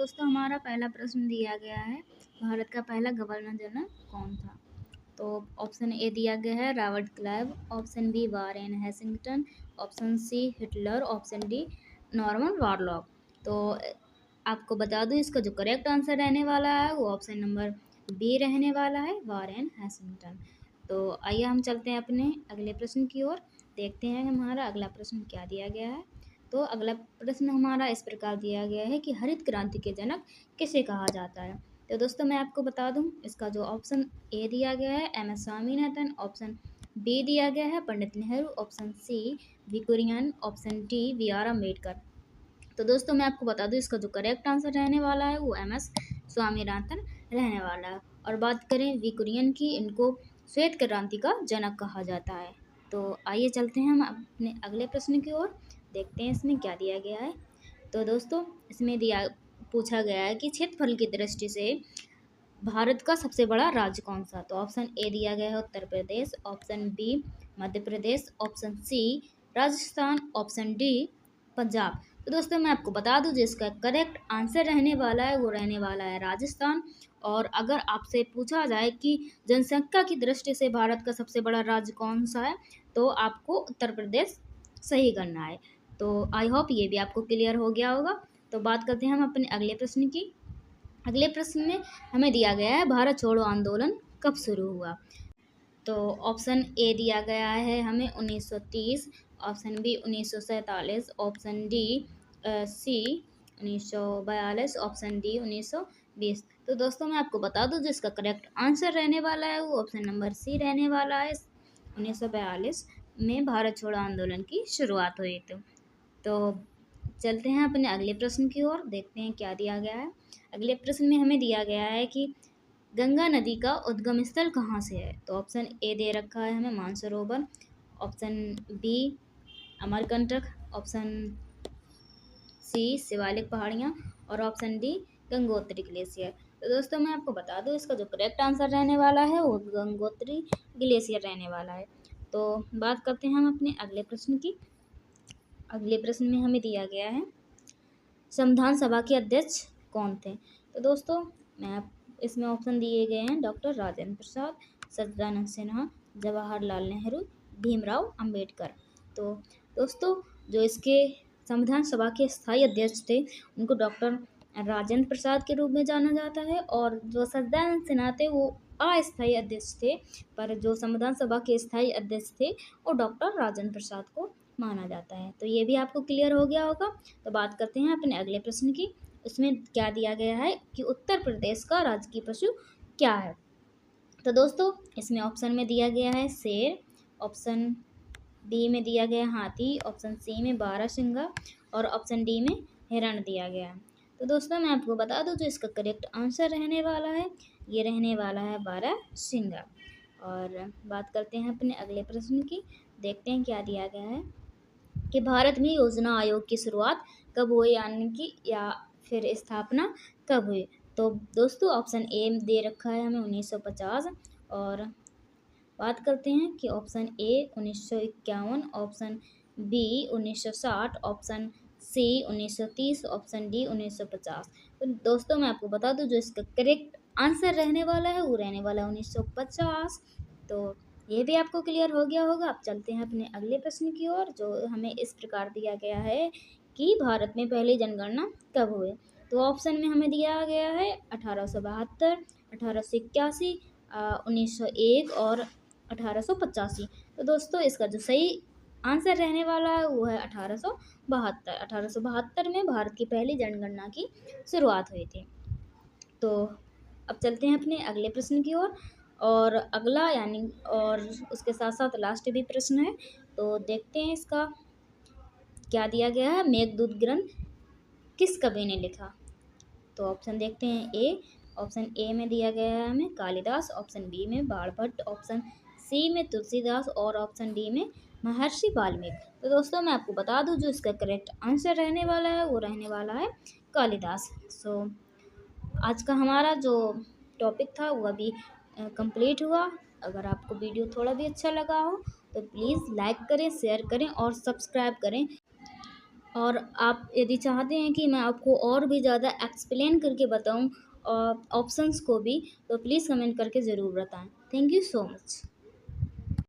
दोस्तों हमारा पहला प्रश्न दिया गया है, भारत का पहला गवर्नर जनरल कौन था? तो ऑप्शन ए दिया गया है Robert Clive, option B Warren हेसिंगटन, option C Hitler, option D Norman Borlaug. तो आपको बता दूं इसका जो करेक्ट आंसर रहने वाला है वो ऑप्शन नंबर बी रहने वाला है, वारेन हेसिंगटन। तो आइए हम चलते हैं अपने अगले प्रश्न की ओर, देखते हैं हमारा अगला प्रश्न क्या दिया गया है। तो अगला प्रश्न हमारा इस प्रकार दिया गया है कि हरित क्रांति के जनक किसे कहा जाता है? तो दोस्तों मैं आपको बता दूं इसका जो ऑप्शन ए दिया गया है M S Swaminathan, option B दिया गया है Pandit Nehru, option C V Kurien, option D V R Ambedkar. तो दोस्तों मैं आपको बता दूं इसका जो करेक्ट आंसर रहने वाला है वो एम एस स्वामीनाथन रहने वाला है। और बात करें वी कुरियन की, इनको श्वेत क्रांति का जनक कहा जाता है। तो आइए चलते हैं हम अपने अगले प्रश्न की ओर, देखते हैं इसमें क्या दिया गया है। तो दोस्तों इसमें पूछा गया है कि क्षेत्रफल की दृष्टि से भारत का सबसे बड़ा राज्य कौन सा? तो ऑप्शन ए दिया गया है Uttar Pradesh, option B Madhya Pradesh, option C Rajasthan, option D Punjab. तो दोस्तों मैं आपको बता दूं जिसका करेक्ट आंसर रहने वाला है वो रहने वाला है राजस्थान। और अगर आपसे पूछा जाए कि जनसंख्या की दृष्टि से भारत का सबसे बड़ा राज्य कौन सा है, तो आपको उत्तर प्रदेश सही करना है। तो आई होप ये भी आपको क्लियर हो गया होगा। तो बात करते हैं हम अपने अगले प्रश्न की। अगले प्रश्न में हमें दिया गया है भारत छोड़ो आंदोलन कब शुरू हुआ? तो ऑप्शन ए दिया गया है हमें 1930, option B 1947, option D C 1942, option D 1920। तो दोस्तों मैं आपको बता दूं जिसका करेक्ट आंसर रहने वाला है वो ऑप्शन नंबर सी रहने वाला है। 1942 में भारत छोड़ो आंदोलन की शुरुआत हुई थी। तो चलते हैं अपने अगले प्रश्न की ओर, देखते हैं क्या दिया गया है। अगले प्रश्न में हमें दिया गया है कि गंगा नदी का उद्गम स्थल कहाँ से है? तो ऑप्शन ए दे रखा है हमें Mansarovar, option B Amarkantak, option C Shivalik पहाड़ियाँ और ऑप्शन डी गंगोत्री ग्लेशियर। तो दोस्तों मैं आपको बता दूं इसका जो करेक्ट आंसर रहने वाला है वो गंगोत्री ग्लेशियर रहने वाला है। तो बात करते हैं हम अपने अगले प्रश्न की। अगले प्रश्न में हमें दिया गया है संविधान सभा के अध्यक्ष कौन थे? तो दोस्तों मैं इसमें ऑप्शन दिए गए हैं डॉक्टर राजेंद्र प्रसाद, सच्चिदानंद सिन्हा, जवाहरलाल नेहरू, भीमराव अंबेडकर। तो दोस्तों जो इसके संविधान सभा के स्थायी अध्यक्ष थे उनको डॉक्टर राजेंद्र प्रसाद के रूप में जाना जाता है, और जो सच्चिदानंद सिन्हा थे वो अस्थायी अध्यक्ष थे, पर जो संविधान सभा के स्थायी अध्यक्ष थे वो डॉक्टर राजेंद्र प्रसाद को माना जाता है। तो ये भी आपको क्लियर हो गया होगा। तो बात करते हैं अपने अगले प्रश्न की। उसमें क्या दिया गया है कि उत्तर प्रदेश का राजकीय पशु क्या है? तो दोस्तों इसमें ऑप्शन में दिया गया है शेर, ऑप्शन बी में दिया गया हाथी, ऑप्शन सी में बारहसिंगा और ऑप्शन डी में हिरण दिया गया है। तो दोस्तों मैं आपको बता दूं जो इसका करेक्ट आंसर रहने वाला है ये रहने वाला है बारहसिंगा। और बात करते हैं अपने अगले प्रश्न की, देखते हैं क्या दिया गया है कि भारत में योजना आयोग की शुरुआत कब हुई, यानी कि या फिर स्थापना कब हुई? तो दोस्तों ऑप्शन ए दे रखा है हमें 1950, और बात करते हैं कि option A 1951, option B 1960, option C 1930, option D 1950। तो दोस्तों मैं आपको बता दूं जो इसका करेक्ट आंसर रहने वाला है वो रहने वाला है 1950। तो ये भी आपको क्लियर हो गया होगा। अब चलते हैं अपने अगले प्रश्न की ओर, जो हमें इस प्रकार दिया गया है कि भारत में पहली जनगणना कब हुई? तो ऑप्शन में हमें दिया गया है 1872, 1881, 1901 और 1885। तो दोस्तों इसका जो सही आंसर रहने वाला है वो है 1872। 1872 में भारत की पहली जनगणना की शुरुआत हुई थी। तो अब चलते हैं अपने अगले प्रश्न की ओर, और अगला यानी और उसके साथ साथ लास्ट भी प्रश्न है। तो देखते हैं इसका क्या दिया गया है। मेघदूत ग्रंथ किस कवि ने लिखा? तो ऑप्शन देखते हैं ऑप्शन ए में दिया गया है हमें कालिदास, ऑप्शन बी में बाणभट्ट, ऑप्शन सी में तुलसीदास और ऑप्शन डी में महर्षि वाल्मीकि। तो दोस्तों मैं आपको बता दूं जो इसका करेक्ट आंसर रहने वाला है वो रहने वाला है कालिदास। सो आज का हमारा जो टॉपिक था वो अभी कंप्लीट हुआ। अगर आपको वीडियो थोड़ा भी अच्छा लगा हो तो प्लीज़ लाइक करें, शेयर करें और सब्सक्राइब करें। और आप यदि चाहते हैं कि मैं आपको और भी ज़्यादा एक्सप्लेन करके बताऊँ ऑप्शंस को भी, तो प्लीज़ कमेंट करके ज़रूर बताएँ। Thank you so much.